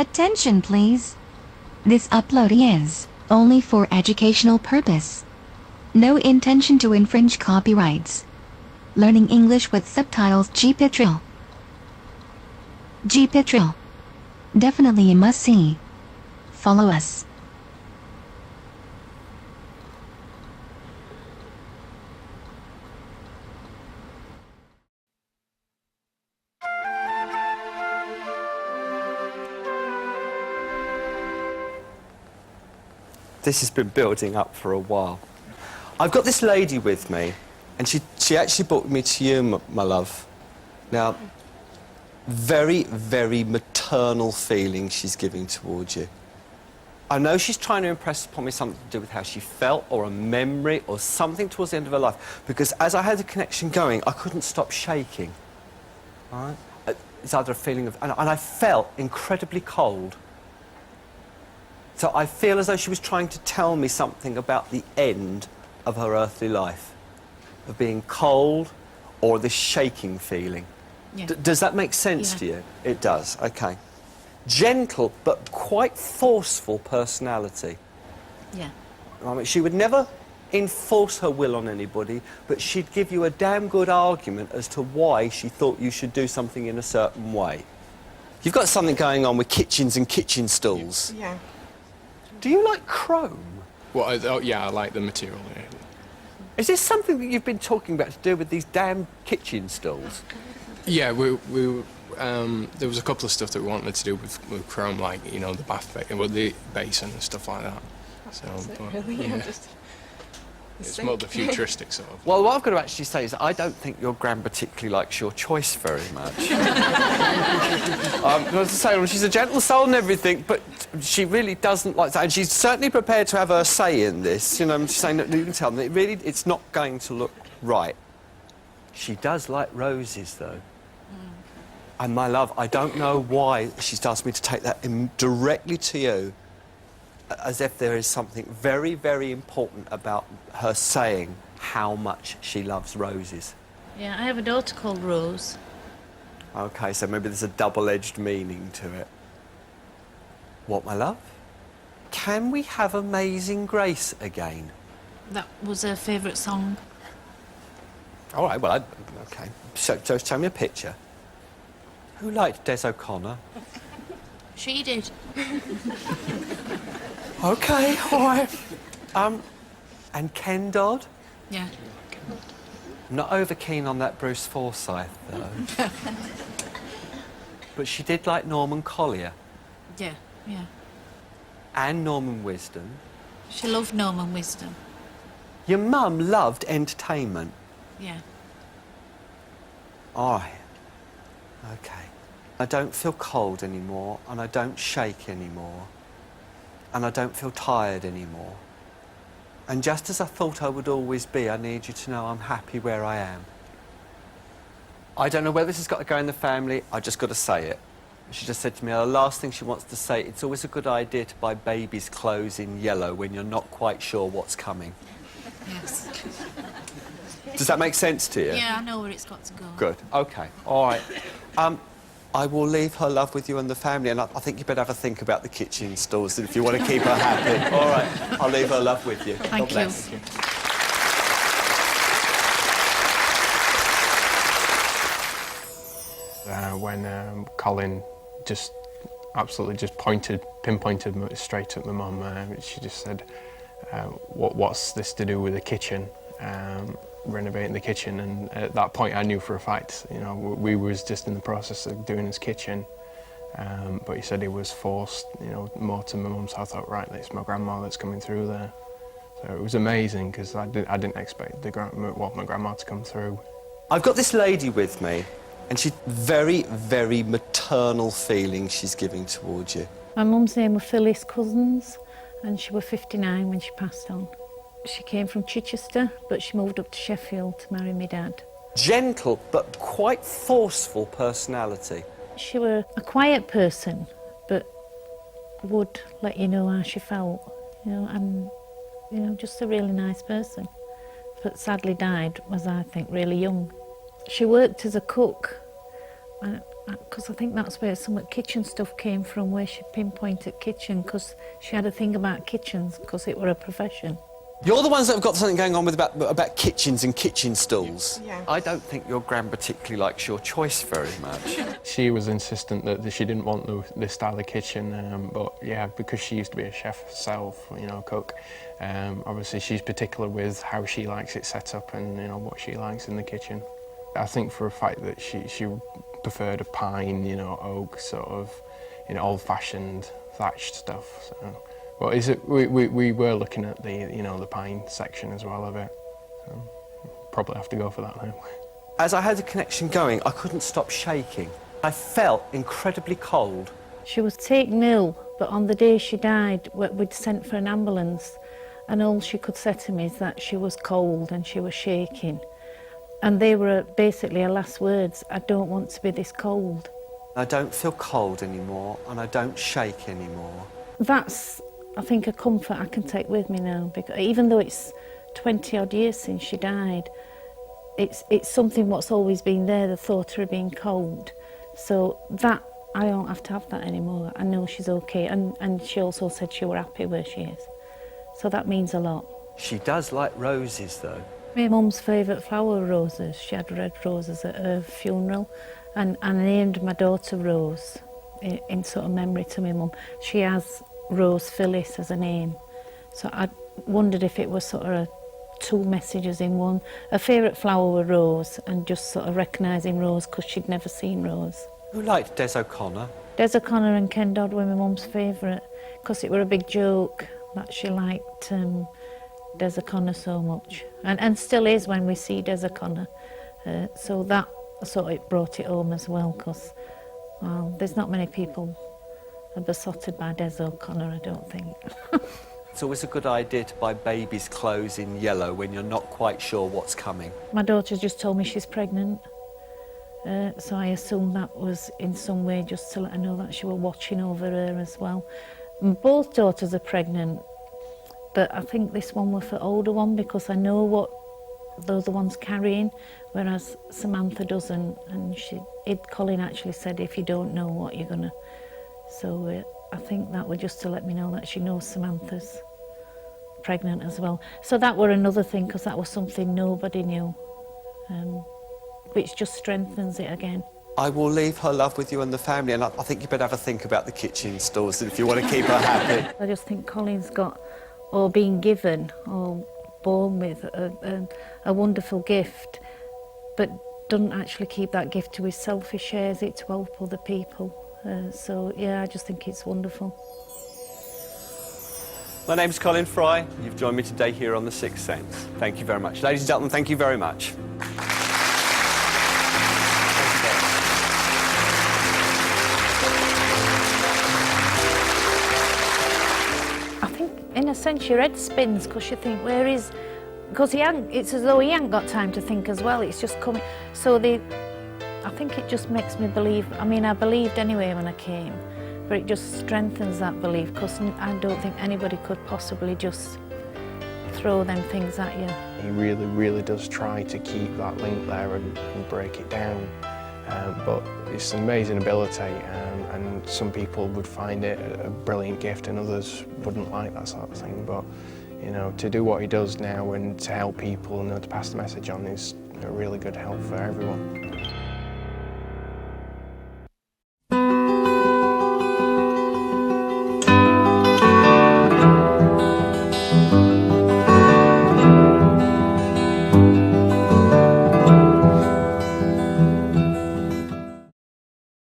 Attention please. This upload is only for educational purpose. No intention to infringe copyrights. Learning English with subtitles. GPITRAL. GPITRAL. Definitely a must-see. Follow us. This has been building up for a while. I've got this lady with me, and she actually brought me to you, my love. Now, very, very maternal feeling she's giving towards you. I know she's trying to impress upon me something to do with how she felt, or a memory, or something towards the end of her life, because as I had the connection going, I couldn't stop shaking. All right? It's either a feeling of... And I felt incredibly cold. So I feel as though she was trying to tell me something about the end of her earthly life, of being cold or this shaking feeling. Yeah. Does that make sense to you? It does, okay. Gentle but quite forceful personality. Yeah. I mean, she would never enforce her will on anybody, but she'd give you a damn good argument as to why she thought you should do something in a certain way. You've got something going on with kitchens and kitchen stools. Yeah. Do you like chrome? Well, yeah, I like the material. Yeah. Is this something that you've been talking about to do with these damn kitchen stools? Yeah, there was a couple of stuff that we wanted to do with chrome, like, you know, the the basin and stuff like that. So, Really? yeah. It's more the futuristic sort of. Well, what I've got to actually say is I don't think your gran particularly likes your choice very much. As I say, she's a gentle soul and everything, but she really doesn't like that. And she's certainly prepared to have her say in this. You know, she's saying that you can tell them it's not going to look right. She does like roses, though. And my love, I don't know why she's asked me to take that directly to you, as if there is something very, very important about her saying how much she loves roses. Yeah, I have a daughter called Rose. OK, so maybe there's a double-edged meaning to it. What, my love? Can we have Amazing Grace again? That was her favourite song. All right, well, OK. So show me a picture. Who liked Des O'Connor? She did. OK, all right. And Ken Dodd? Yeah. I'm not over keen on that Bruce Forsyth, though. But she did like Norman Collier. Yeah, yeah. And Norman Wisdom. She loved Norman Wisdom. Your mum loved entertainment. Yeah. All right. OK. I don't feel cold anymore, and I don't shake anymore. And I don't feel tired anymore. And just as I thought I would always be, I need you to know I'm happy where I am. I don't know where this has got to go in the family, I just got to say it. She just said to me, the last thing she wants to say, it's always a good idea to buy babies' clothes in yellow when you're not quite sure what's coming. Yes. Does that make sense to you? Yeah, I know where it's got to go. Good, OK, all right. I will leave her love with you and the family, and I think you better have a think about the kitchen stools if you want to keep her happy. All right, I'll leave her love with you. Thank God bless. you. When Colin just absolutely pinpointed me straight at my mum, she just said, what's this to do with the kitchen? Renovating the kitchen, and at that point I knew for a fact, you know, we was just in the process of doing his kitchen, but he said he was forced, you know, more to my mum, so I thought, right, it's my grandma that's coming through there. So it was amazing, because I didn't expect my grandma to come through. I've got this lady with me, and she's very, very maternal feeling she's giving towards you. My mum's name was Phyllis Cousins, and she was 59 when she passed on. She came from Chichester, but she moved up to Sheffield to marry my dad. Gentle, but quite forceful personality. She was a quiet person, but would let you know how she felt, you know, and, you know, just a really nice person. But sadly died, was, I think, really young. She worked as a cook, because I think that's where some of the kitchen stuff came from, where she pinpointed kitchen, because she had a thing about kitchens, because it were a profession. You're the ones that have got something going on with about kitchens and kitchen stalls. Yeah. I don't think your gran particularly likes your choice very much. She was insistent that she didn't want this style of kitchen, but yeah, because she used to be a chef herself, you know, cook, obviously she's particular with how she likes it set up and, you know, what she likes in the kitchen. I think for a fact that she preferred a pine, you know, oak, sort of, you know, old-fashioned thatched stuff. So. Well, we were looking at the, you know, the pine section as well of it. So probably have to go for that now. As I had the connection going, I couldn't stop shaking. I felt incredibly cold. She was taken ill, but on the day she died, we'd sent for an ambulance, and all she could say to me is that she was cold and she was shaking. And they were basically her last words, "I don't want to be this cold." I don't feel cold anymore, and I don't shake anymore. That's, I think, a comfort I can take with me now, because even though it's 20-odd years since she died, it's something what's always been there, the thought of her being cold. So that, I don't have to have that anymore. I know she's okay, and she also said she were happy where she is. So that means a lot. She does like roses, though. My mum's favourite flower were roses. She had red roses at her funeral, and I named my daughter Rose in sort of memory to my mum. She has Rose Phyllis as a name, so I wondered if it was sort of two messages in one. Her favourite flower were rose, and just sort of recognising Rose because she'd never seen Rose. Who liked Des O'Connor? Des O'Connor and Ken Dodd were my mum's favourite, because it were a big joke that she liked Des O'Connor so much, and still is when we see Des O'Connor. So that sort of it brought it home as well, because well, there's not many people are besotted by Des O'Connor, I don't think. It's always a good idea to buy babies' clothes in yellow when you're not quite sure what's coming. My daughter just told me she's pregnant, so I assumed that was in some way just to let her know that she were watching over her as well. And both daughters are pregnant, but I think this one was the older one, because I know what the other one's carrying, whereas Samantha doesn't. And Colin actually said, if you don't know what you're gonna... So I think that was just to let me know that she knows Samantha's pregnant as well. So that were another thing, because that was something nobody knew, which just strengthens it again. I will leave her love with you and the family, and I think you better have a think about the kitchen stalls if you want to keep her happy. I just think Colin's got, or been given, or born with a wonderful gift, but doesn't actually keep that gift to himself. He shares it to help other people. So yeah, I just think it's wonderful. My name's Colin Fry. You've joined me today here on The Sixth Sense. Thank you very much. Ladies and gentlemen, thank you very much. I think in a sense your head spins, because you think, where is... Because it's as though he ain't got time to think as well, it's just coming. So I think it just makes me believe. I mean, I believed anyway when I came, but it just strengthens that belief, because I don't think anybody could possibly just throw them things at you. He really, really does try to keep that link there and break it down. But it's an amazing ability, and some people would find it a brilliant gift and others wouldn't like that sort of thing. But, you know, to do what he does now and to help people and to pass the message on is a really good help for everyone.